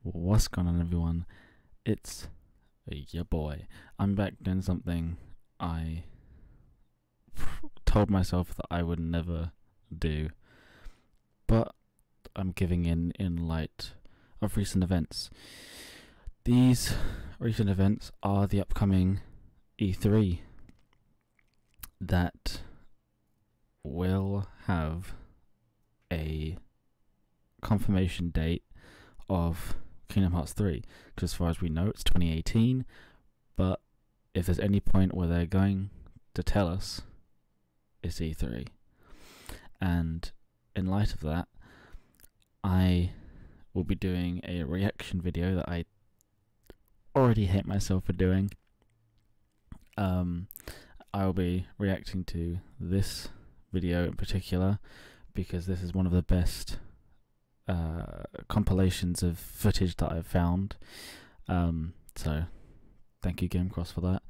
What's going on, everyone? It's your boy. I'm back doing something I told myself that I would never do, but I'm giving in light of recent events. These recent events are the upcoming E3 that will have a confirmation date of Kingdom Hearts 3, because as far as we know it's 2018, but if there's any point where they're going to tell us, it's E3. And in light of that, I will be doing a reaction video that I already hate myself for doing. I will be reacting to this video in particular because this is one of the best compilations of footage that I've found. So thank you, Gamecross, for that.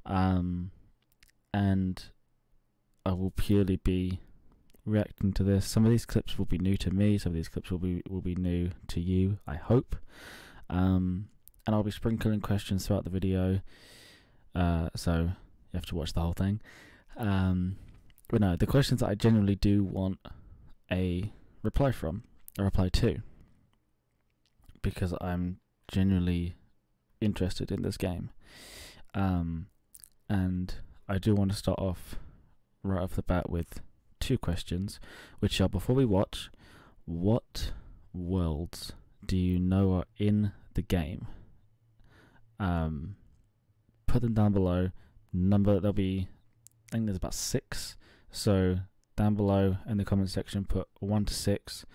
And I will purely be reacting to this. Some of these clips will be new to me. Some of these clips will be new to you, I hope. And I'll be sprinkling questions throughout the video. So you have to watch the whole thing. But no, the questions that I genuinely do want a reply to, because I'm genuinely interested in this game. And I do want to start off right off the bat with two questions, which are, before we watch, what worlds do you know are in the game? Put them down below. There'll be, I think there's about 6, so down below in the comment section put 1 to 6,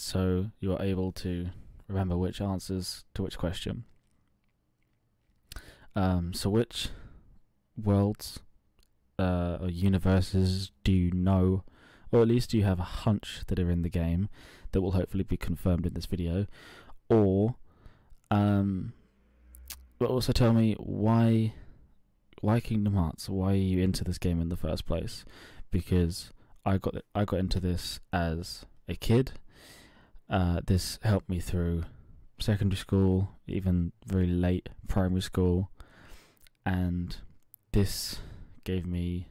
so you're able to remember which answers to which question. So which worlds or universes do you know, or at least do you have a hunch that are in the game, that will hopefully be confirmed in this video? Or but also tell me why Kingdom Hearts? Why are you into this game in the first place? Because I got into this as a kid. This helped me through secondary school, even very late primary school, and this gave me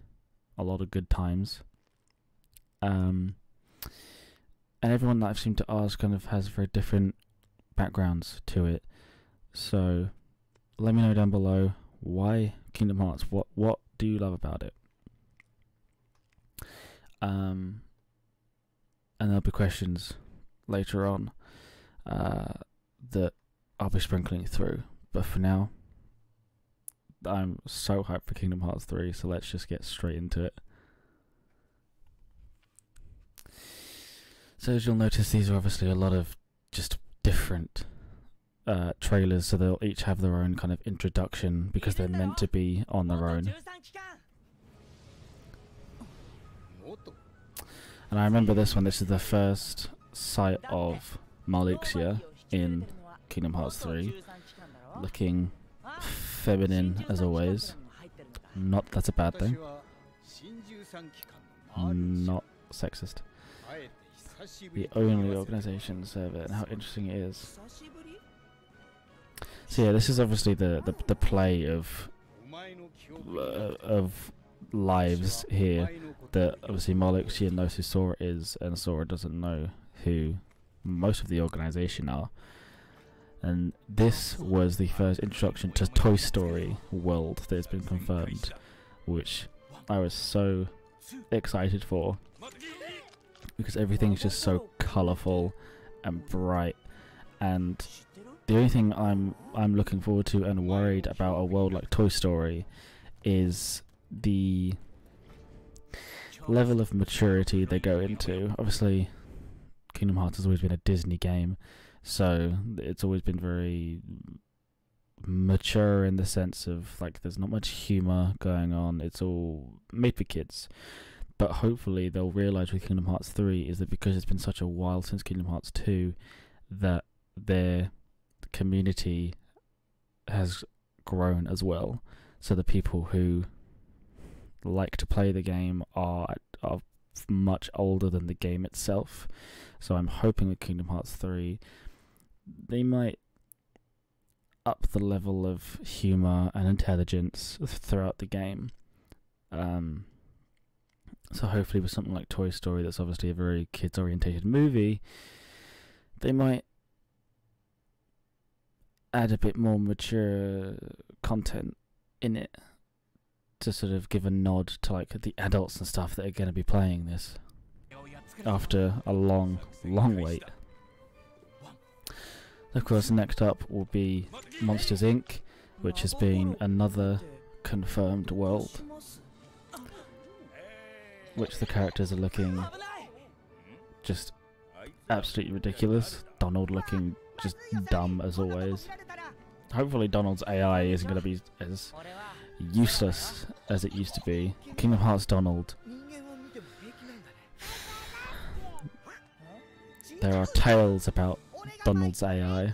a lot of good times. And everyone that I've seemed to ask kind of has very different backgrounds to it. So let me know down below, why Kingdom Hearts? What do you love about it? And there'll be questions later on that I'll be sprinkling through. But for now, I'm so hyped for Kingdom Hearts 3, so let's just get straight into it. So as you'll notice, these are obviously a lot of just different trailers, so they'll each have their own kind of introduction because they're meant to be on their own. And I remember this one. This is the first sight of Marluxia in Kingdom Hearts 3, looking feminine as always. Not that's a bad thing. Not sexist. The only organization to serve it, and how interesting it is. So yeah, this is obviously the play of lives here, that obviously Marluxia knows who Sora is, and Sora doesn't know who most of the organization are. And this was the first introduction to Toy Story world that has been confirmed, which I was so excited for, because everything's just so colourful and bright. And the only thing I'm looking forward to and worried about a world like Toy Story is the level of maturity they go into. Obviously, Kingdom Hearts has always been a Disney game, so it's always been very mature in the sense of, like, there's not much humour going on. It's all made for kids. But hopefully they'll realise with Kingdom Hearts 3 is that because it's been such a while since Kingdom Hearts 2, that their community has grown as well. So the people who like to play the game are much older than the game itself. So I'm hoping with Kingdom Hearts 3 they might up the level of humor and intelligence throughout the game. So hopefully with something like Toy Story, that's obviously a very kids-orientated movie, they might add a bit more mature content in it to sort of give a nod to like the adults and stuff that are going to be playing this after a long wait. Of course, next up will be Monsters Inc., which has been another confirmed world, which the characters are looking just absolutely ridiculous. Donald looking just dumb as always. Hopefully Donald's AI isn't going to be as useless as it used to be. Kingdom Hearts Donald. There are tales about Donald's AI.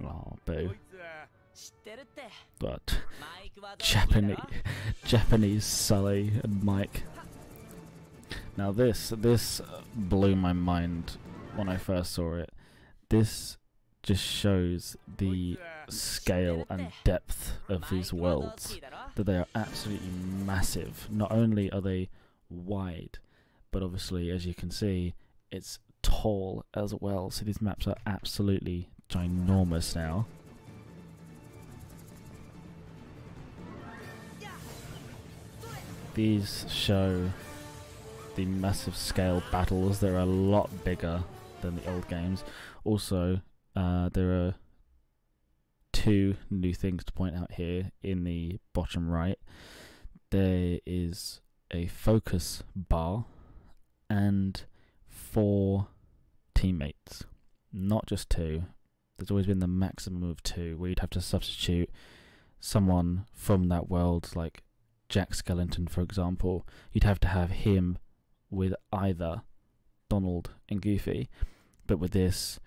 Oh, boo. But Japanese Sully and Mike. Now this blew my mind when I first saw it. This just shows the scale and depth of these worlds, that they are absolutely massive. Not only are they wide, but obviously, as you can see, it's tall as well. So these maps are absolutely ginormous now. These show the massive scale battles. They're a lot bigger than the old games. Also, there are two new things to point out here in the bottom right. There is a focus bar and 4 teammates, not just 2. There's always been the maximum of 2, where you'd have to substitute someone from that world, like Jack Skellington, for example. You'd have to have him with either Donald and Goofy, but with this,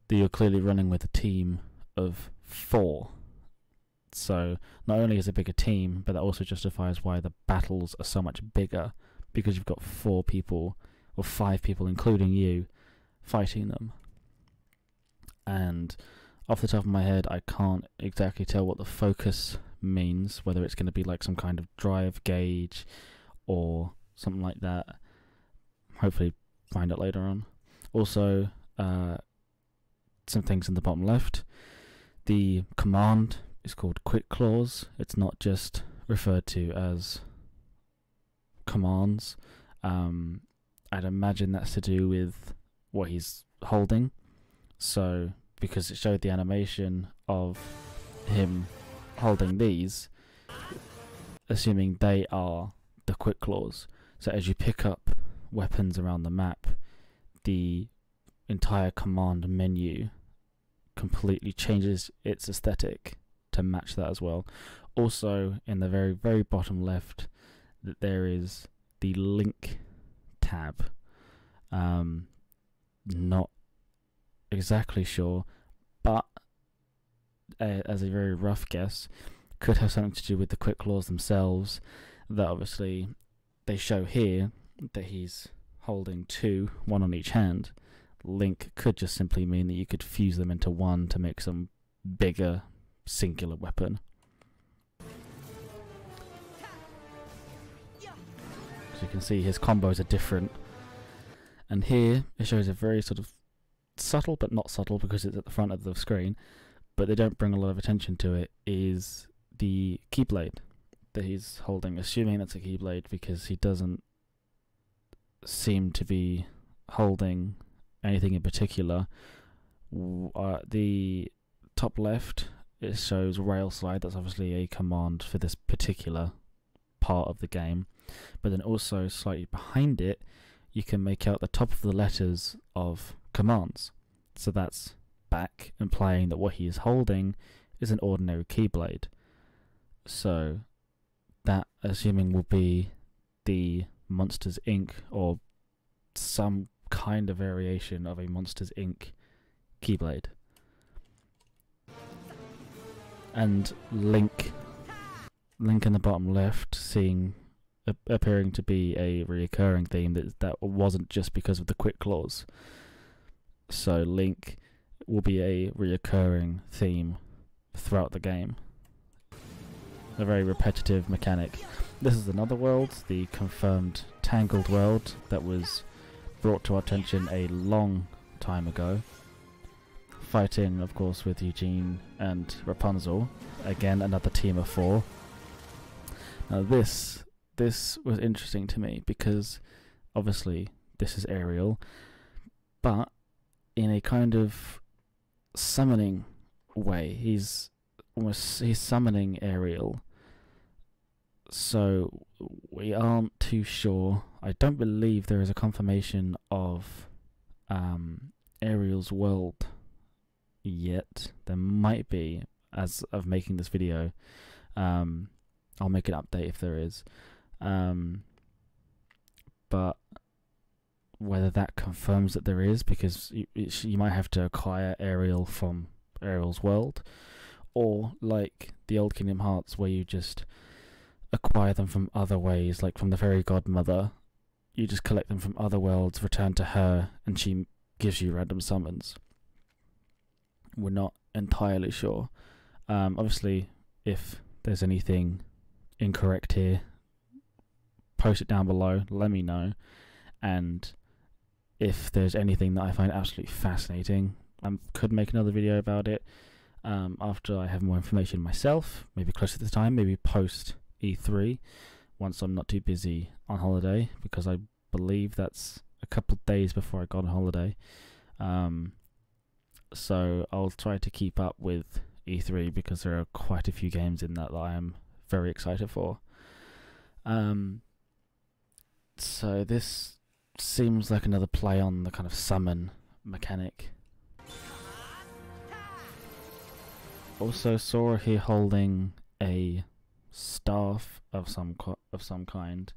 you're clearly running with a team of 4. So not only is it a bigger team, but that also justifies why the battles are so much bigger, because you've got 4 people, or 5 people including you, fighting them. And off the top of my head, I can't exactly tell what the focus means, whether it's going to be like some kind of drive gauge or something like that. Hopefully find out later on. Also, some things in the bottom left. The command is called Quick Claws. It's not just referred to as commands. I'd imagine that's to do with what he's holding. So, because it showed the animation of him holding these, assuming they are the Quick Claws. So as you pick up weapons around the map, the entire command menu completely changes its aesthetic to match that as well. Also, in the very, very bottom left, that there is the link tab. Not exactly sure, but as a very rough guess, could have something to do with the Quick Claws themselves. That obviously they show here that he's holding 2, 1 on each hand. Link could just simply mean that you could fuse them into one to make some bigger singular weapon. As you can see, his combos are different. And here it shows a very sort of subtle, but not subtle because it's at the front of the screen, but they don't bring a lot of attention to it, is the Keyblade that he's holding, assuming that's a Keyblade because he doesn't seem to be holding anything in particular. The top left, it shows Rail Slide. That's obviously a command for this particular part of the game, but then also slightly behind it you can make out the top of the letters of commands. So that's back, implying that what he is holding is an ordinary Keyblade. So that, assuming, will be the Monsters Inc. or some kind of variation of a Monsters Inc. Keyblade. And Link in the bottom left, appearing to be a reoccurring theme that wasn't just because of the Quick Claws. so Link will be a reoccurring theme throughout the game. A very repetitive mechanic. This is another world, the confirmed Tangled world that was brought to our attention a long time ago. Fighting, of course, with Eugene and Rapunzel. Again, another team of 4. Now this was interesting to me because obviously this is Ariel, but in a kind of summoning way. He's summoning Ariel. So we aren't too sure. I don't believe there is a confirmation of Ariel's world yet. There might be, as of making this video. I'll make an update if there is. But whether that confirms that there is, because you might have to acquire Ariel from Ariel's world, or like the old Kingdom Hearts where you just acquire them from other ways, like from the Fairy Godmother. You just collect them from other worlds, return to her, and she gives you random summons. We're not entirely sure. Obviously, if there's anything incorrect here, post it down below, let me know. And if there's anything that I find absolutely fascinating, I could make another video about it after I have more information myself, maybe closer to the time, maybe post E3, once I'm not too busy on holiday, because I believe that's a couple of days before I go on holiday. So I'll try to keep up with E3 because there are quite a few games in that I am very excited for. So this seems like another play on the kind of summon mechanic. Also, Sora here holding a staff of some kind.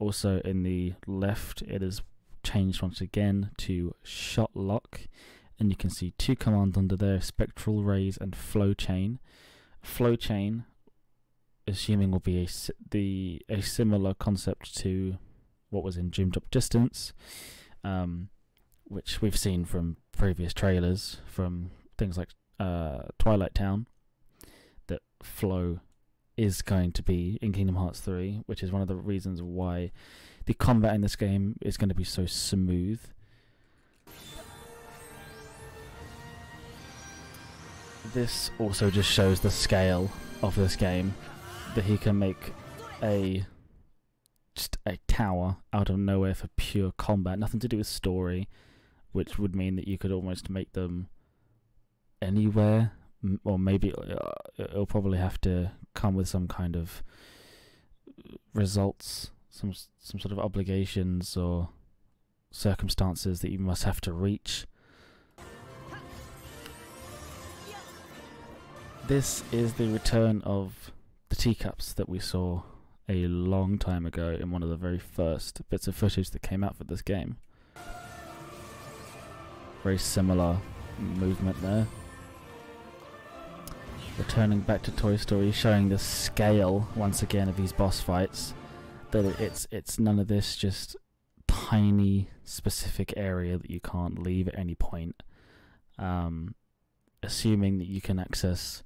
Also, in the left, it is changed once again to Shot Lock, and you can see 2 commands under there: Spectral Rays and Flow Chain. Flow Chain, assuming, will be a similar concept to what was in Dream Drop Distance, which we've seen from previous trailers, from things like Twilight Town, that Flow is going to be in Kingdom Hearts 3, which is one of the reasons why the combat in this game is going to be so smooth. This also just shows the scale of this game, that he can make just a tower out of nowhere for pure combat, nothing to do with story, which would mean that you could almost make them anywhere, or maybe it'll probably have to come with some kind of results, some sort of obligations or circumstances that you must have to reach. This is the return of the teacups that we saw a long time ago in one of the very first bits of footage that came out for this game. Very similar movement there. Returning back to Toy Story, showing the scale once again of these boss fights. That it's none of this just tiny specific area that you can't leave at any point. Assuming that you can access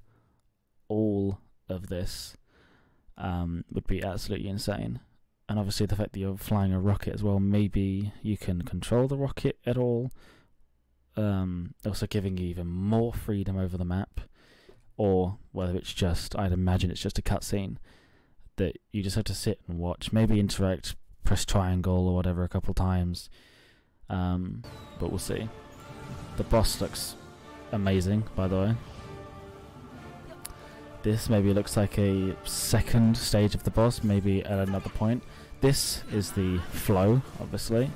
all of this would be absolutely insane. And obviously the fact that you're flying a rocket as well, maybe you can control the rocket at all, also giving you even more freedom over the map. Or whether it's just, I'd imagine it's just a cutscene that you just have to sit and watch, maybe interact, press triangle or whatever a couple times, but we'll see. The boss looks amazing, by the way. This maybe looks like a second stage of the boss, maybe at another point. This is the Flow, obviously.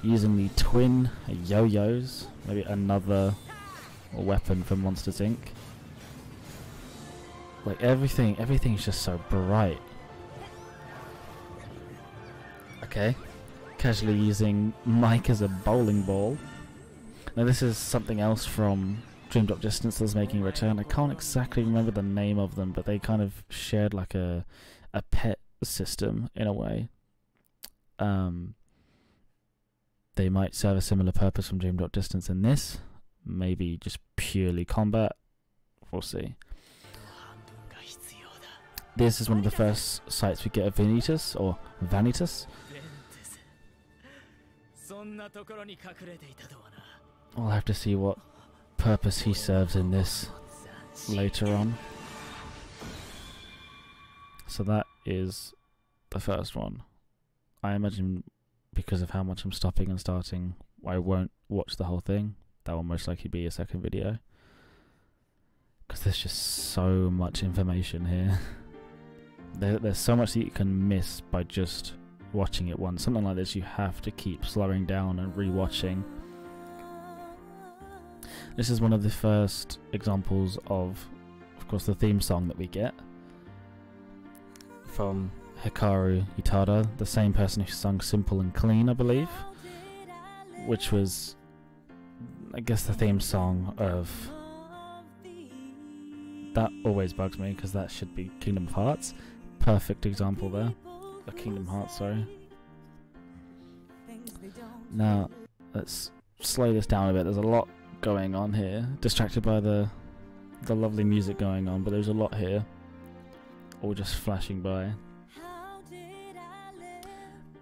Using the twin yo-yos, maybe another weapon from Monsters Inc. Like everything's just so bright. Okay. Casually using Mike as a bowling ball. Now this is something else from Dream Drop Distance that's making a return. I can't exactly remember the name of them, but they kind of shared like a pet system in a way. they might serve a similar purpose from Dream Drop Distance in this. Maybe just purely combat. We'll see. This is one of the first sights we get of Vanitas, or Vanitas. We'll have to see what purpose he serves in this later on. So that is the first one. I imagine because of how much I'm stopping and starting, I won't watch the whole thing. That will most likely be a second video. Because there's just so much information here. There's so much that you can miss by just watching it once. Something like this you have to keep slowing down and rewatching. This is one of the first examples of course, the theme song that we get from Hikaru Utada, the same person who sung Simple and Clean, I believe, which was, I guess, the theme song of... That always bugs me, because that should be Kingdom Hearts. Perfect example there. Kingdom Hearts, sorry. Now, let's slow this down a bit. There's a lot going on here. Distracted by the lovely music going on, but there's a lot here. All just flashing by.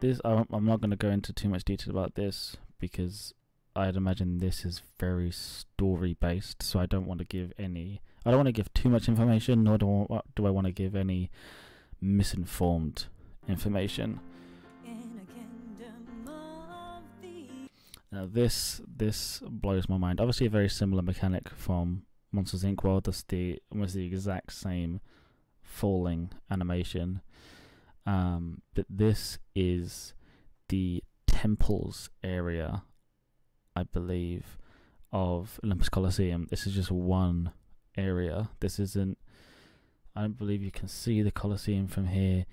This, I'm not going to go into too much detail about this, because I'd imagine this is very story based, so I don't want to give any... I don't want to give too much information, nor do I want to give any misinformed information. Now this blows my mind. Obviously a very similar mechanic from Monsters Inc. World. That's almost the exact same falling animation. But this is the temples area, I believe, of Olympus Coliseum. This is just one area. This isn't... I don't believe you can see the Colosseum from here.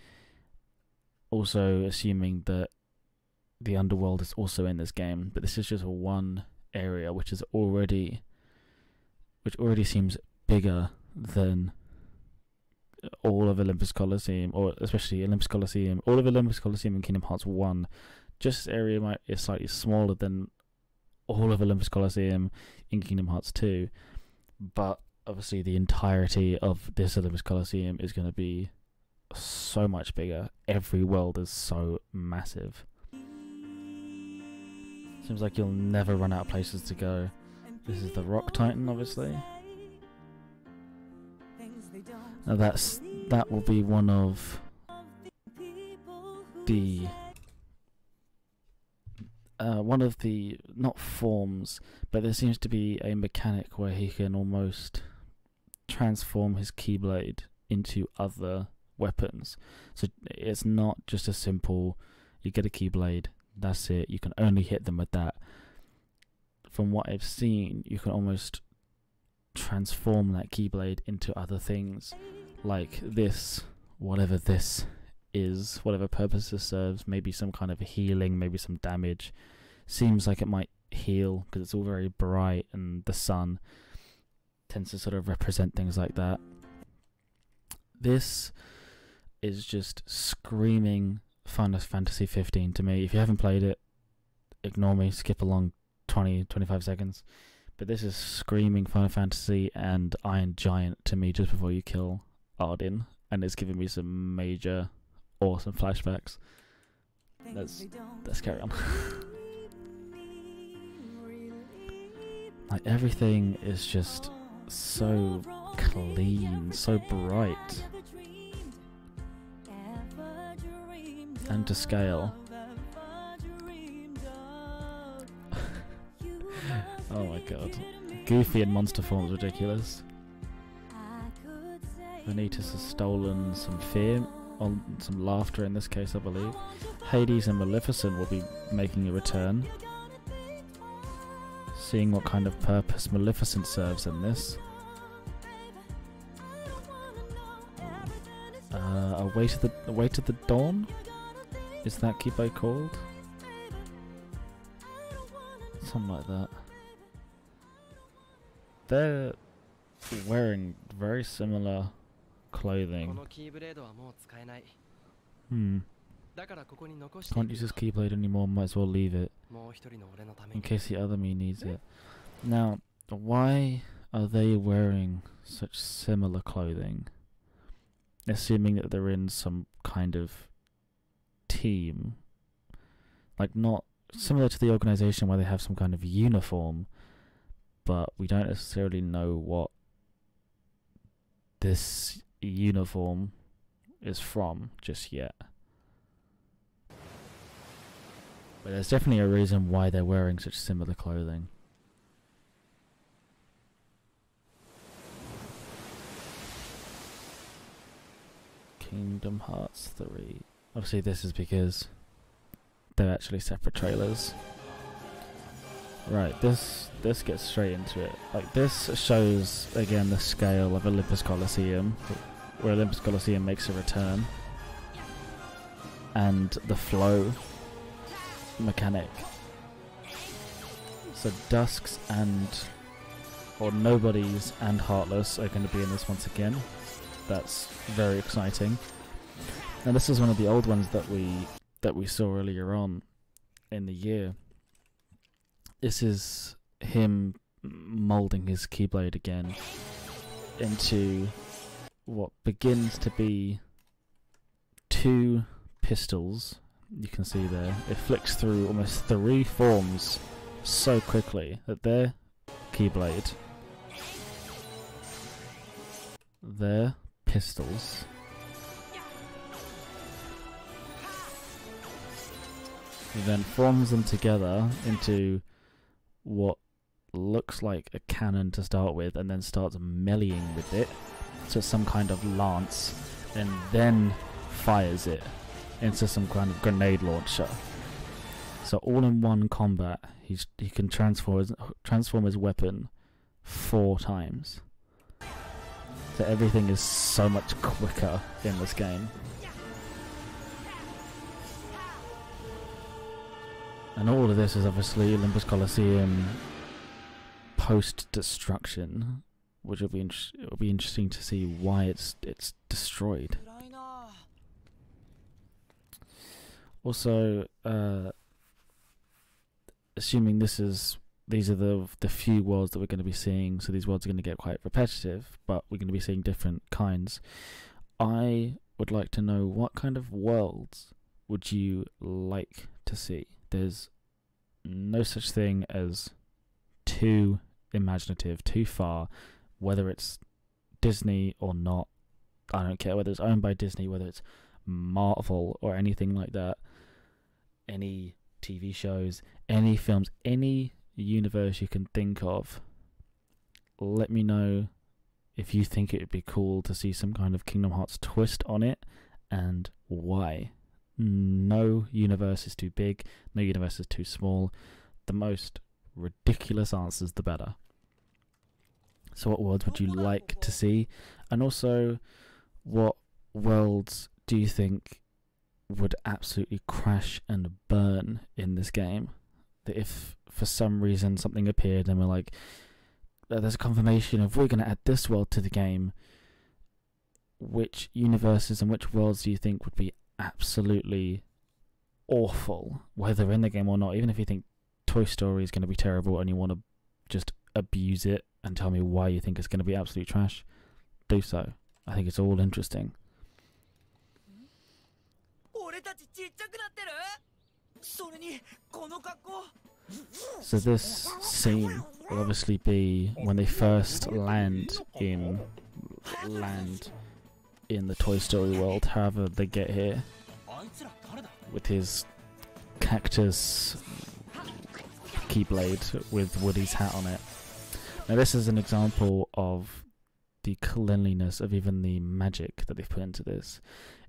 Also assuming that the underworld is also in this game, but this is just one area which already seems bigger than all of Olympus Coliseum, or especially Olympus Coliseum. All of Olympus Coliseum in Kingdom Hearts 1. Just this area is slightly smaller than all of Olympus Coliseum in Kingdom Hearts 2, but obviously the entirety of this Olympus Coliseum is going to be so much bigger. Every world is so massive. Seems like you'll never run out of places to go. This is the Rock Titan, obviously. Now that will be one of the not forms, but there seems to be a mechanic where he can almost transform his Keyblade into other weapons. So it's not just a simple, you get a Keyblade, that's it, you can only hit them with that. From what I've seen, you can almost transform that Keyblade into other things, like this, whatever this is, whatever purpose it serves, maybe some kind of healing, maybe some damage. Seems like it might heal because it's all very bright and the sun tends to sort of represent things like that. This is just screaming Final Fantasy 15 to me. If you haven't played it, ignore me, skip along 20-25 seconds. But this is screaming Final Fantasy and Iron Giant to me just before you kill Ardyn, and it's giving me some major awesome flashbacks. Let's carry on. Like, everything is just so clean, so bright, and to scale. Oh my god. Goofy and monster forms ridiculous. Vanitas has stolen some fear, or some laughter in this case, I believe. Hades and Maleficent will be making a return. Seeing what kind of purpose Maleficent serves in this. Await of the Dawn? Is that Kipo called? Something like that. They're wearing very similar clothing. Can't use this Keyblade anymore, might as well leave it. in case the other me needs it. Now, why are they wearing such similar clothing? Assuming that they're in some kind of team. Like, not similar to the organization where they have some kind of uniform, but we don't necessarily know what this uniform is from just yet. But there's definitely a reason why they're wearing such similar clothing. Kingdom Hearts 3. Obviously this is because they're actually separate trailers. Right, this gets straight into it. Like, this shows again the scale of Olympus Coliseum, where Olympus Coliseum makes a return, and the flow mechanic. So Dusks or Nobodies and Heartless are going to be in this once again. That's very exciting. And this is one of the old ones that we saw earlier on in the year. This is him moulding his Keyblade again into what begins to be 2 pistols. You can see there, it flicks through almost 3 forms so quickly that their Keyblade, their pistols, then forms them together into what looks like a cannon to start with, and then starts meleeing with it, so it's some kind of lance, and then fires it into some kind of grenade launcher. So all in one combat, he can transform his weapon 4 times. So everything is so much quicker in this game. And all of this is obviously Olympus Coliseum post-destruction, which will be interesting to see why it's destroyed. Also, assuming these are the few worlds that we're going to be seeing, so these worlds are going to get quite repetitive, but we're going to be seeing different kinds. I would like to know, what kind of worlds would you like to see? There's no such thing as too imaginative, too far, whether it's Disney or not. I don't care whether it's owned by Disney, whether it's Marvel or anything like that. Any TV shows, any films, any universe you can think of. Let me know if you think it would be cool to see some kind of Kingdom Hearts twist on it, and why. No universe is too big, no universe is too small. The most ridiculous answers, the better. So what worlds would you like to see? And also, what worlds do you think would absolutely crash and burn in this game? That if for some reason something appeared and we're like, there's a confirmation of we're going to add this world to the game, which universes and which worlds do you think would be absolutely awful, whether in the game or not? Even if you think Toy Story is going to be terrible and you want to just abuse it and tell me why you think it's going to be absolute trash, do so. I think it's all interesting. So this scene will obviously be when they first land in the Toy Story world, however they get here, with his cactus Keyblade with Woody's hat on it. Now this is an example of the cleanliness of even the magic that they've put into this.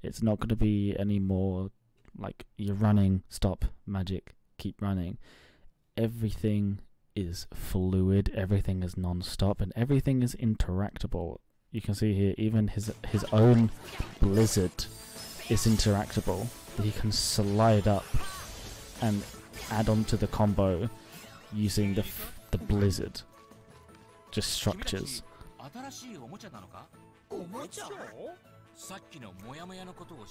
It's not going to be any more like you're running, stop, magic, keep running. Everything is fluid, everything is non-stop, and everything is interactable. You can see here, even his own blizzard is interactable. He can slide up and add on to the combo using the blizzard. Just structures.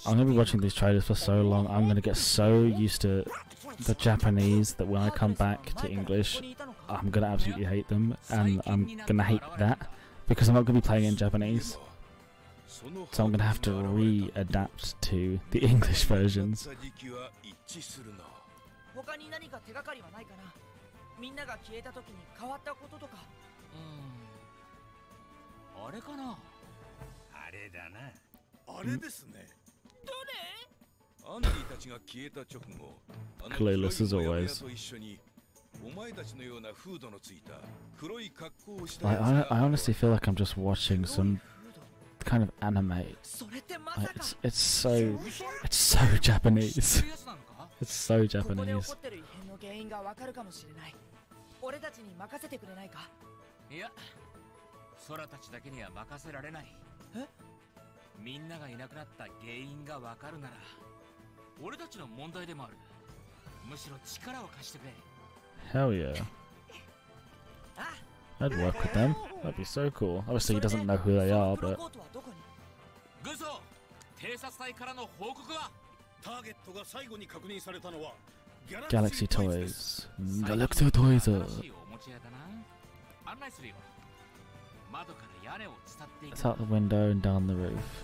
I'm gonna be watching these trailers for so long. I'm gonna get so used to the Japanese that when I come back to English, I'm gonna absolutely hate them, and I'm gonna hate that because I'm not gonna be playing in Japanese. So I'm gonna have to re-adapt to the English versions. 他に何か手がかりはないかな。みんなが消えた時に変わったこととか。あれかな。あれだな。あれですね。どれ？アンディたちが消えた直後、Clueless as always. I honestly feel like I'm just watching some kind of anime. Like, it's so Japanese. It's so Japanese. 俺たちに任せてくれないか。いや、空たちだけには任せられない。え？みんながいなくなった原因がわかるなら、俺たちの問題でもある。むしろ力を貸してくれ。Hell yeah. I'd work with them. That'd be so cool. Obviously, he doesn't know who they are, but. Galaxy Toys. Galaxy Toys. It's out the window and down the roof.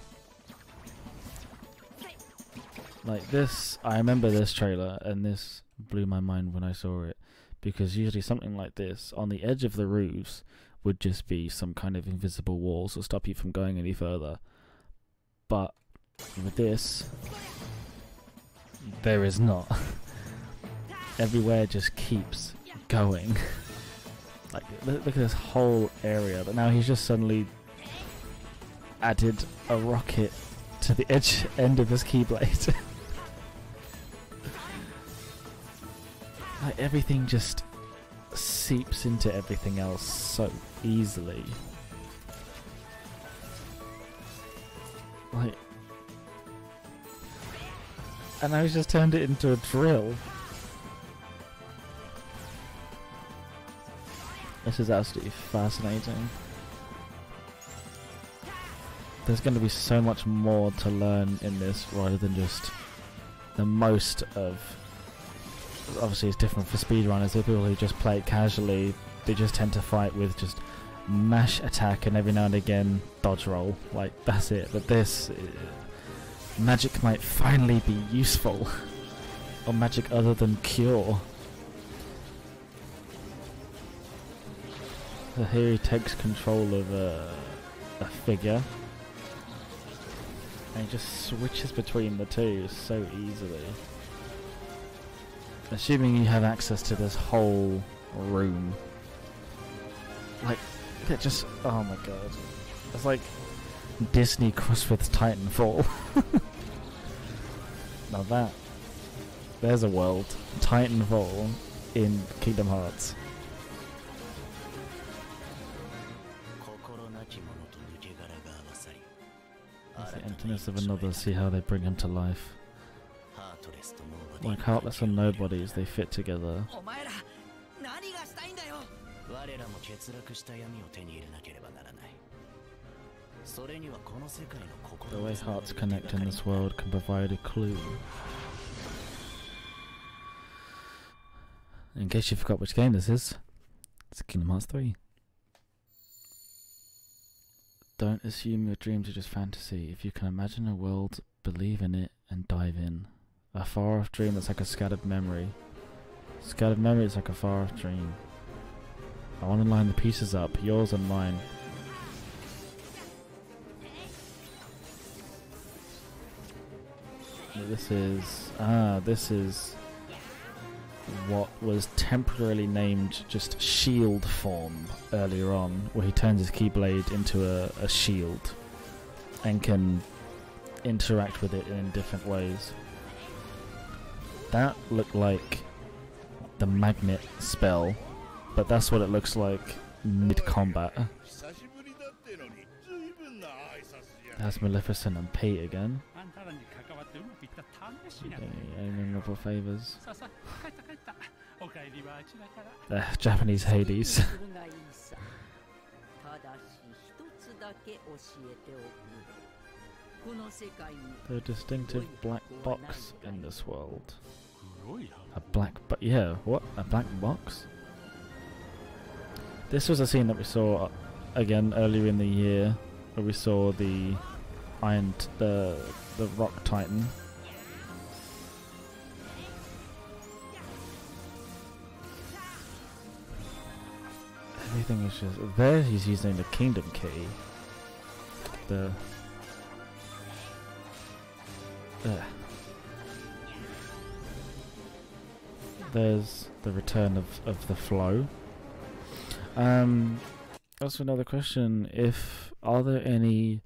Like this, I remember this trailer, and this blew my mind when I saw it, because usually something like this on the edge of the roofs would just be some kind of invisible walls to stop you from going any further. But with this, there is not. Everywhere just keeps going. Like, look at this whole area, but now he's just suddenly added a rocket to the end of his Keyblade. Like, everything just seeps into everything else so easily. Like, and now he's just turned it into a drill. This is absolutely fascinating. There's going to be so much more to learn in this rather than just the most of... Obviously it's different for speedrunners. The people who just play it casually, they just tend to fight with just mash attack and every now and again dodge roll. Like, that's it. But this... magic might finally be useful. Or magic other than cure. So here he takes control of a figure. And he just switches between the two so easily. Assuming you have access to this whole room. Like, it just... oh my god. It's like Disney crossed with Titanfall. Now that... there's a world. Titanfall in Kingdom Hearts. That's the emptiness of another, see how they bring him to life. Like heartless and nobodies, they fit together. The way hearts connect in this world can provide a clue. In case you forgot which game this is, it's Kingdom Hearts 3. Don't assume your dreams are just fantasy. If you can imagine a world, believe in it and dive in. A far-off dream that's like a scattered memory. Scattered memory is like a far-off dream. I want to line the pieces up, yours and mine. This is what was temporarily named just shield form earlier on, where he turns his Keyblade into a shield and can interact with it in different ways. That looked like the magnet spell, but that's what it looks like mid-combat. That's Maleficent and Pete again. Memorable favours. Japanese Hades. The distinctive black box in this world. A black yeah, what? A black box? This was a scene that we saw again earlier in the year, where we saw the rock titan. Everything is just there. He's using the kingdom key. There's the return of the flow. Also another question: are there any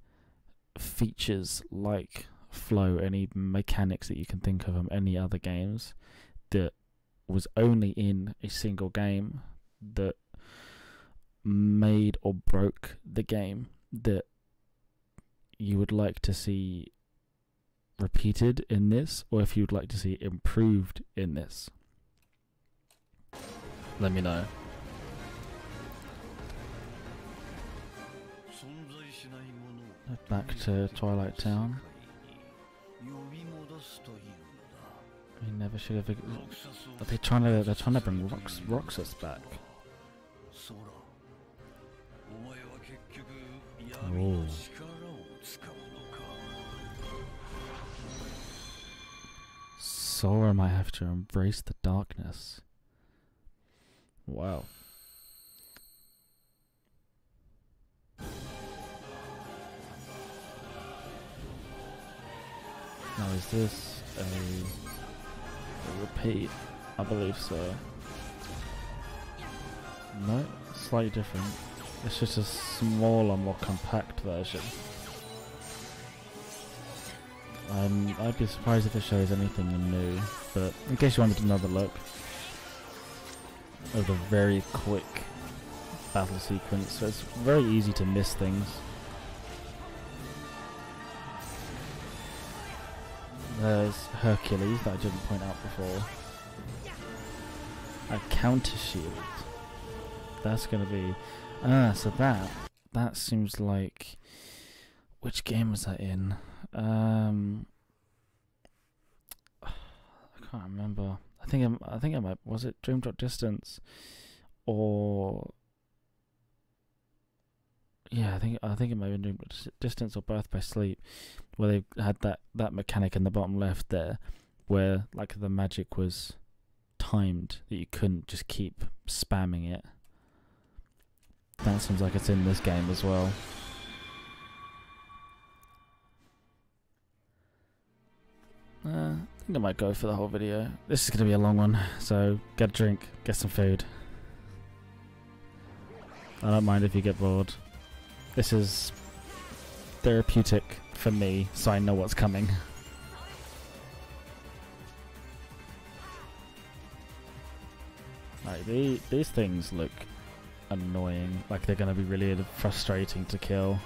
features like flow, any mechanics that you can think of from any other games that was only in a single game that made or broke the game, that you would like to see repeated in this, or if you would like to see improved in this? Let me know. Back to Twilight Town. We never should have. They're trying to bring Roxas back. Oh. Sora might have to embrace the darkness. Wow. Now is this a repeat? I believe so. No, slightly different. It's just a smaller, more compact version. I'd be surprised if it shows anything new, but in case you wanted another look of a very quick battle sequence, so it's very easy to miss things. There's Hercules that I didn't point out before. A counter shield. That's gonna be so that seems like, which game was that in? I can't remember. I think I might, was it Dream Drop Distance, or yeah, I think it might have been Dream Drop Distance or Birth by Sleep, where they had that mechanic in the bottom left there, where like the magic was timed, that you couldn't just keep spamming it. That seems like it's in this game as well. I think I might go for the whole video. This is going to be a long one, so get a drink, get some food. I don't mind if you get bored. This is therapeutic for me, so I know what's coming. Like, these things look annoying, like they're going to be really frustrating to kill.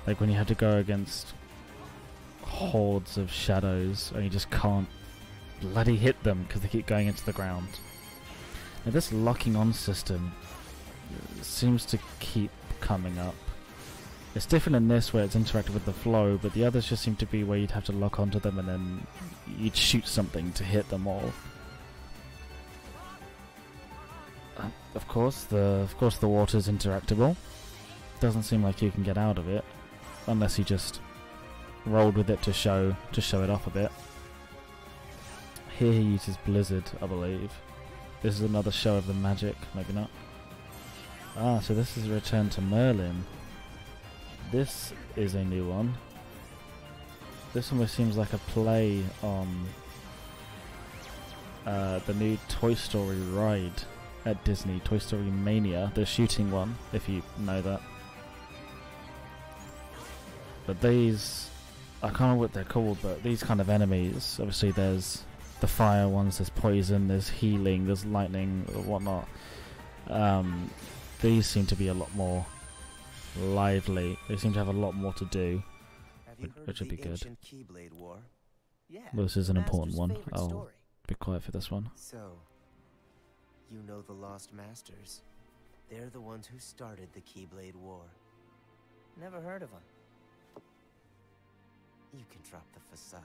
Like when you have to go against hordes of shadows and you just can't bloody hit them because they keep going into the ground. Now this locking on system seems to keep coming up. It's different in this where it's interactive with the flow, but the others just seem to be where you'd have to lock onto them and then you'd shoot something to hit them all. Of course the water's interactable. Doesn't seem like you can get out of it unless you just rolled with it to show it off a bit. Here he uses Blizzard, I believe. This is another show of the magic, maybe not. Ah, so this is a return to Merlin. This is a new one. This almost seems like a play on the new Toy Story ride at Disney, Toy Story Mania, the shooting one, if you know that. But these, I can't remember what they're called, but these kind of enemies, obviously there's the fire ones, there's poison, there's healing, there's lightning, or whatnot. These seem to be a lot more lively. They seem to have a lot more to do, which would be good. Yeah, well, this is an important one. I'll be quiet for this one. So, you know the Lost Masters. They're the ones who started the Keyblade War. Never heard of them. You can drop the facade.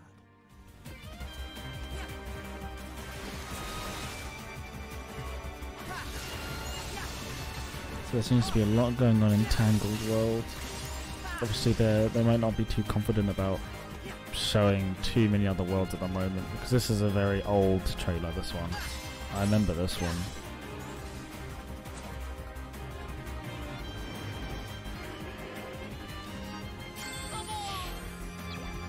So there seems to be a lot going on in Tangled World. Obviously they might not be too confident about showing too many other worlds at the moment, because this is a very old trailer, this one. I remember this one.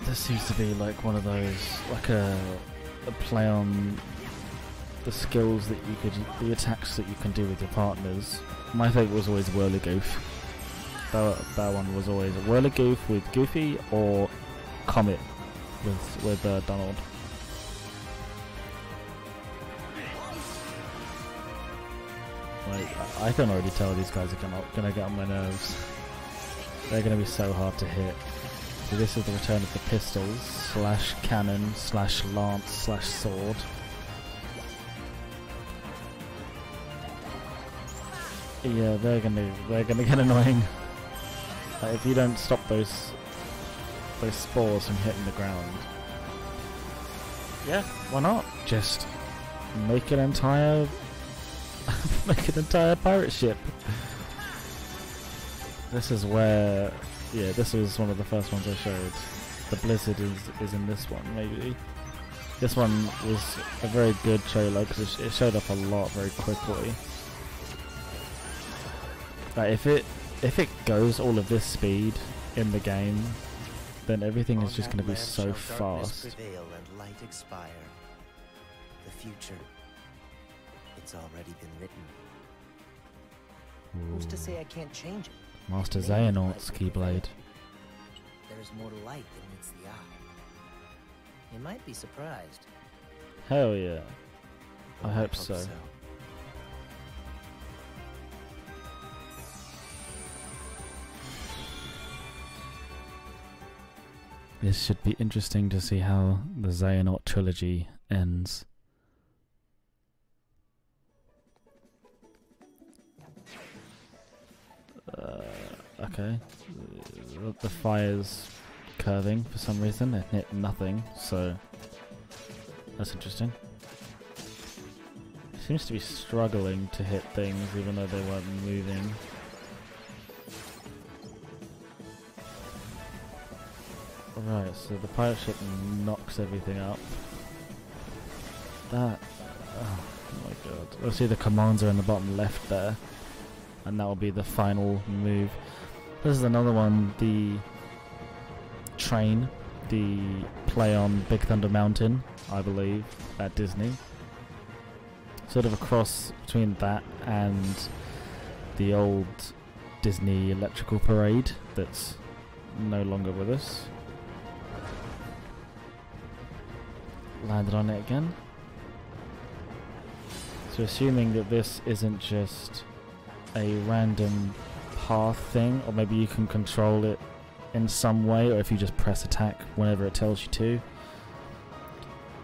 This seems to be like one of those, like a play on the skills that you could, the attacks that you can do with your partners. My favourite was always Whirligoof. That one was always a Whirligoof with Goofy or Comet with Donald. Like, I can already tell these guys are gonna get on my nerves. They're gonna be so hard to hit. So this is the return of the pistols slash cannon slash lance slash sword. Yeah, they're gonna get annoying. Like, if you don't stop those spores from hitting the ground. Yeah, why not? Just make an entire pirate ship. This is where, yeah, this was one of the first ones I showed. The Blizzard is in this one, maybe. This one was a very good trailer because it showed up a lot very quickly. Like, if it goes all of this speed in the game, then everything is just going to be so fast. Prevail and light expire. The future, it's already been written. Who's to say I can't change it? Master Xehanort's Keyblade. There's more to light than meets the eye. You might be surprised. Hell yeah. I Oh, hope so. This should be interesting to see how the Xehanort trilogy ends. Okay. The fire's curving for some reason. It hit nothing, so that's interesting. It seems to be struggling to hit things even though they weren't moving. Right, so the pirate ship knocks everything up. That... oh my god. Let's see, the commands are in the bottom left there. And that will be the final move. This is another one, the train, the play on Big Thunder Mountain, I believe, at Disney. Sort of a cross between that and the old Disney Electrical Parade that's no longer with us. Landed on it again. So assuming that this isn't just a random path thing, or maybe you can control it in some way, or if you just press attack whenever it tells you to,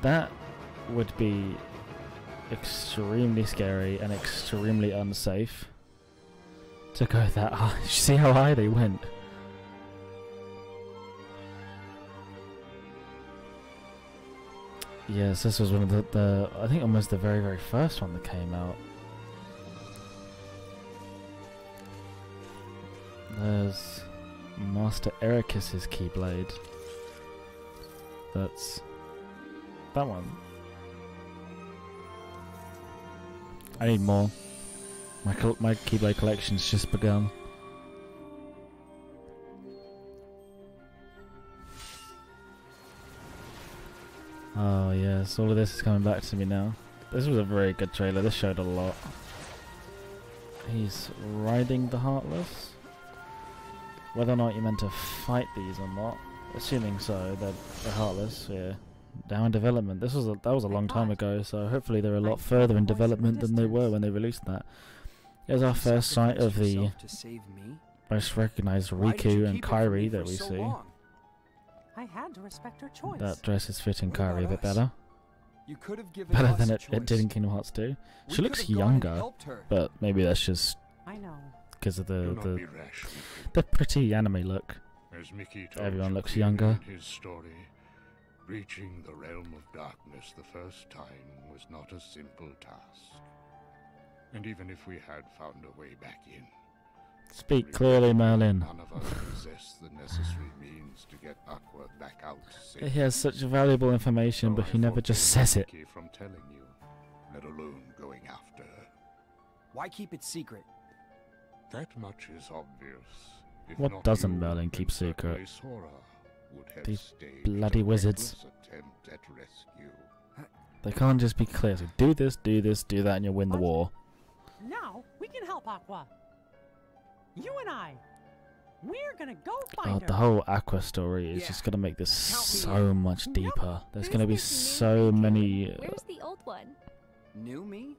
that would be extremely scary and extremely unsafe to go that high. See how high they went? Yes, this was one of the I think almost the very, very first one that came out. There's Master Ericus's Keyblade. That's that one. I need more. My Keyblade collection's just begun. Oh yes, all of this is coming back to me now. This was a very good trailer, this showed a lot. He's riding the Heartless. Whether or not you're meant to fight these or not, assuming so, they're Heartless, yeah. Now in development. That was a long time ago, so hopefully they're a lot further in development than they were when they released that. Here's our first sight of the most recognized Riku and Kairi that we see. I had to respect her choice. That dress is fitting Kairi a bit better. You could have given Better us than a it did in Kingdom Hearts 2. She looks could have gone and younger, helped her. but maybe that's just I know. because of the pretty anime look. As Mickey told Everyone you looks clearly younger. in his story, reaching the realm of darkness the first time was not a simple task. And even if we had found a way back in, Speak clearly, Merlin. none of us possess the necessary means to get Aqua back out safely. He has such valuable information, but So he I never just forbade says it. Mickey from telling you, let alone going after her. Why keep it secret? That much is obvious. If What not doesn't you, Merlin then keep certainly secret? Sora would have These staged bloody a wizards. reckless attempt at rescue. They can't just be clear. So do this, do that, and you'll win the war. Now we can help Aqua. You and I. We're gonna go Oh, find her. the whole Aqua story is Yeah. just gonna make this Count me so in. much deeper. There's Who's gonna be this so new many. Where's the old one? New me?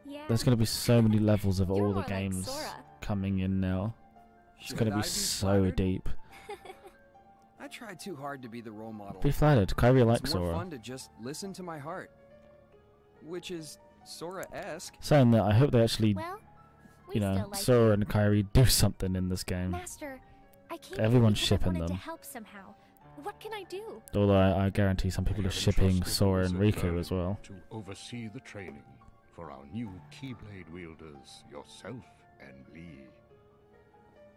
Yeah. There's gonna be so many levels of You're all the more like games Sora. coming in now. It's Should gonna I be be so flattered? deep. I tried too hard to be the role model. Be flattered. Kyrie likes It's more Sora. fun to just listen to my heart. Which is Sora-esque. Saying that, I hope they actually, Well, we you know, still like Sora you. and Kyrie do something in this game. Master, I came Everyone's here because I shipping wanted them. to help somehow. What can I do? Although I guarantee some people I are have shipping entrusted Sora and Wizard Riku Merlin as well. to oversee the training for our new Keyblade wielders, yourself and Lee.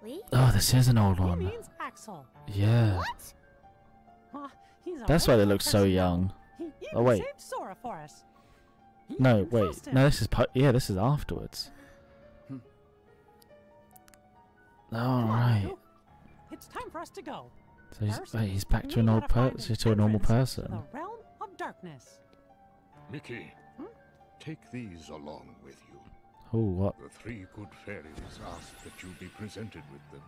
Lee? Oh, this is an old He one. means Axel. Yeah. What? He's a That's why they wonderful look so person, though. young. He even Oh, wait. saved Sora for us. You No, can wait. trust him. No, this is yeah, this is afterwards. Hmm. All Come on, right. Riku. It's time for us to go. So he's, First, wait, he's back to we an old gotta find person, an to a normal entrance to person. the realm of darkness. Mickey, Hmm? take these along with you. Oh, what? The three good fairies ask that you be presented with them.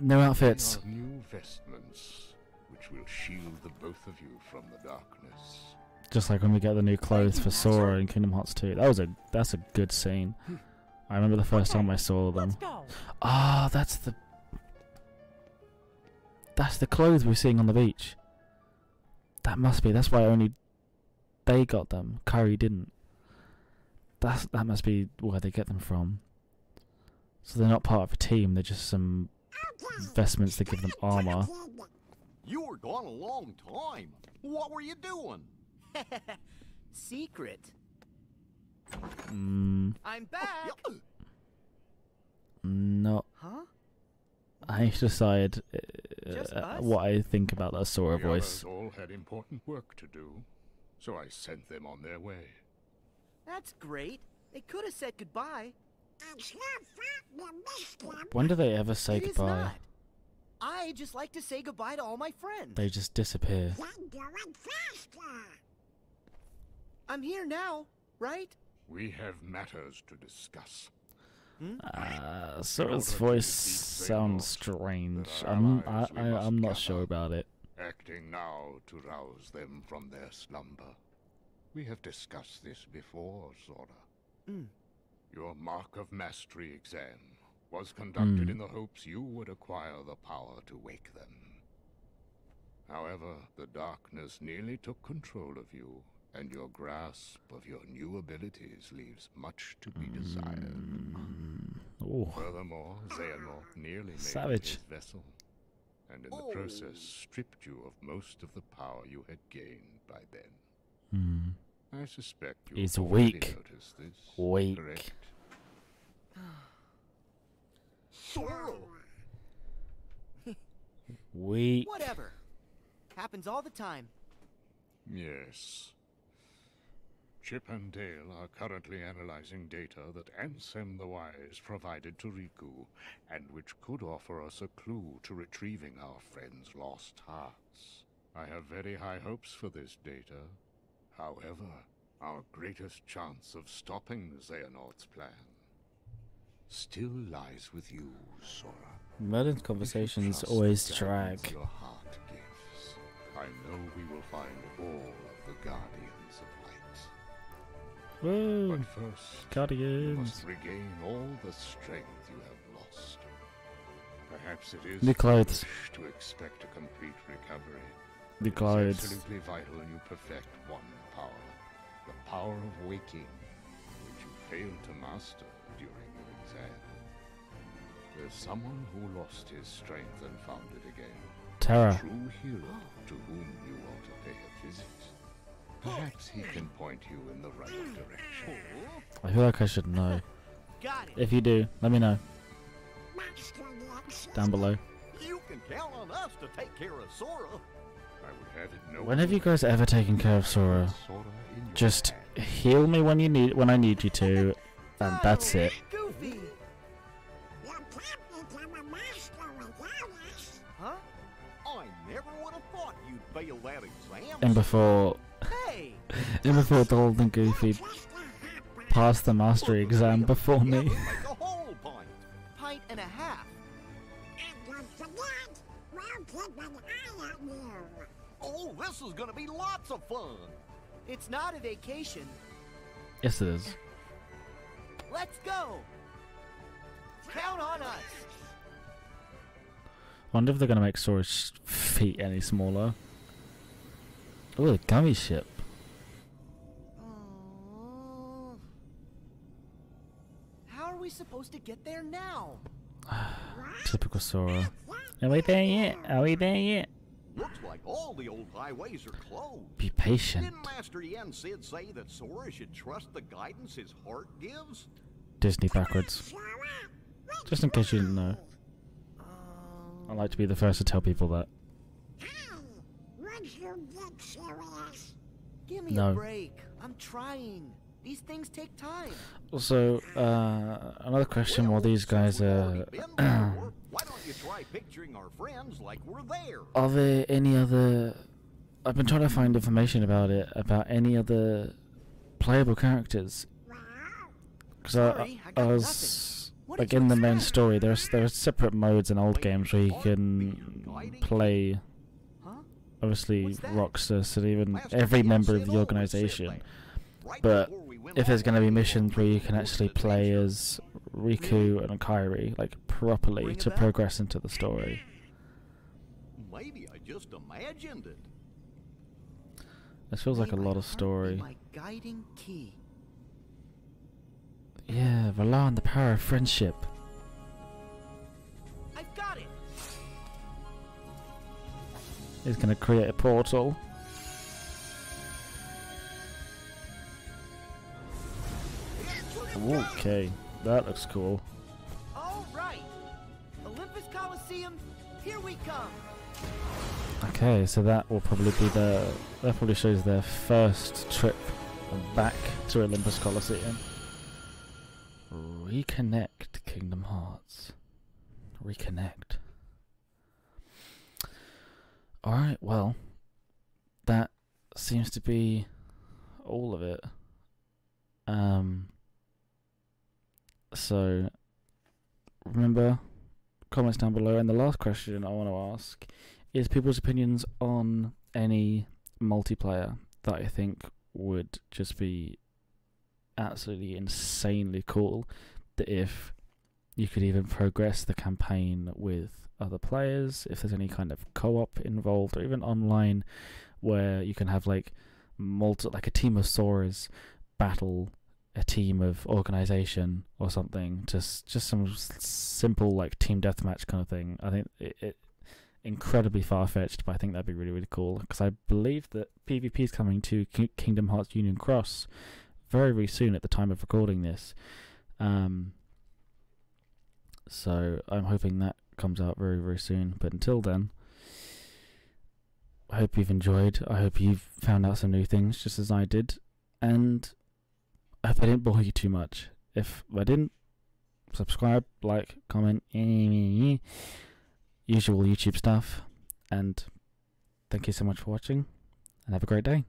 No They outfits. are new vestments, which will shield the both of you from the darkness. Just like when we get the new clothes for Sora in Kingdom Hearts 2. That's a good scene. I remember the first time I saw them. Let's go. Ah, that's the clothes we're seeing on the beach. That must be. That's why only they got them. Kyrie didn't. That must be where they get them from. So they're not part of a team. They're just some vestments that give them armor. You were gone a long time. What were you doing? Secret. Mm, I'm back. not. Huh? I need to decide Just us? what I think about that Sora The voice. others all had important work to do, so I sent them on their way. That's great. They could have said goodbye. When do they ever say It is goodbye? not. I just like to say goodbye to all my friends. They just disappear. I'm here now, right? We have matters to discuss. Sora's order to voice defeat sounds Xehanort, strange. there are I'm allies we must not gather. sure about it. Acting now to rouse them from their slumber. We have discussed this before, Sora. Mm. Your Mark of Mastery exam was conducted Mm. in the hopes you would acquire the power to wake them. However, the darkness nearly took control of you, and your grasp of your new abilities leaves much to be desired. Oh, Furthermore, Xehanort nearly made Savage. his vessel, and in the process stripped you of most of the power you had gained by then. I suspect you He's have already weak. noticed this. Weak. Correct? Sora! weak. Whatever. Happens all the time. Yes. Chip and Dale are currently analyzing data that Ansem the Wise provided to Riku, and which could offer us a clue to retrieving our friend's lost hearts. I have very high hopes for this data. However, our greatest chance of stopping Xehanort's plan still lies with you, Sora. Merlin's If you conversations trust always the drag. guidance Your heart gives, I know we will find all of the Guardians of Light. Whoa, But first, you Guardians. must regain all the strength you have lost. Perhaps it is New clothes. foolish to expect a complete recovery. The It is clothes. absolutely vital you perfect one power, the power of waking, which you failed to master during your exam. The someone who lost his strength and found it again. Terra. A true hero to whom you ought to pay a visit. Perhaps he can point you in the right direction. I feel like I should know. Got it. If you do, let me know. Down below. You can count on us to take care of Sora. I would have it known. When have you guys ever taken care of Sora? Sora in your Just hand. heal me when I need you to, and that's it. Goofy. Huh? I never would have thought you'd fail that exam. And before Hey. Donald and Goofy passed the mastery exam before You me. have to make a whole pint. Pint and a half. Oh, this is gonna be lots of fun. It's not a vacation. Yes, it is. Let's go. Count on us. Wonder if they're gonna make Sora's feet any smaller. Oh, a gummy ship. How are we supposed to get there now? Typical Sora. Are we there yet? Are we there yet? Looks like all the old highways are closed. Be patient. Didn't Master Yen Sid say that Sora should trust the guidance his heart gives? Disney backwards. Just in case you didn't know. I like to be the first to tell people that. Give me No. a break. I'm trying. These things take time. Also, another question while these guys since we've are... already been before, why don't you try picturing our friends like we're there? Are there any other... I've been trying to find information about it, about any other playable characters. Because Sorry, I I got was... nothing. What Like did you in the main expect? story, there are separate modes in old games where you can play, Huh? obviously, What's that? Roxas and even Master every Yen member of Sid the always organization. said that. Right But before we went if there's off going to be on missions where you can our actually first play adventure, as Riku and Kairi, like, properly Ring a to bell? progress into the story. maybe I just imagined it. This feels like a May lot my of heart be story. My guiding key. Yeah, rely on the power of friendship. I've got it. He's going to create a portal. Okay, that looks cool. All right. Olympus Coliseum, here we come. Okay, so that will probably be that probably shows their first trip back to Olympus Coliseum. Reconnect, Kingdom Hearts. Reconnect. Alright, well, that seems to be all of it. So, remember, comments down below, and the last question I want to ask is people's opinions on any multiplayer that I think would just be absolutely insanely cool, that if you could even progress the campaign with other players, if there's any kind of co-op involved, or even online where you can have like like a team of Soras battle a team of organization or something, just some simple like team deathmatch kind of thing. I think it incredibly far-fetched, but I think that'd be really, really cool, because I believe that PvP is coming to Kingdom Hearts Union Cross very, very soon at the time of recording this. So I'm hoping that comes out very, very soon. But until then, I hope you've enjoyed. I hope you've found out some new things, just as I did. And I hope I didn't bore you too much. If I didn't, subscribe, like, comment, usual YouTube stuff. And thank you so much for watching, and have a great day.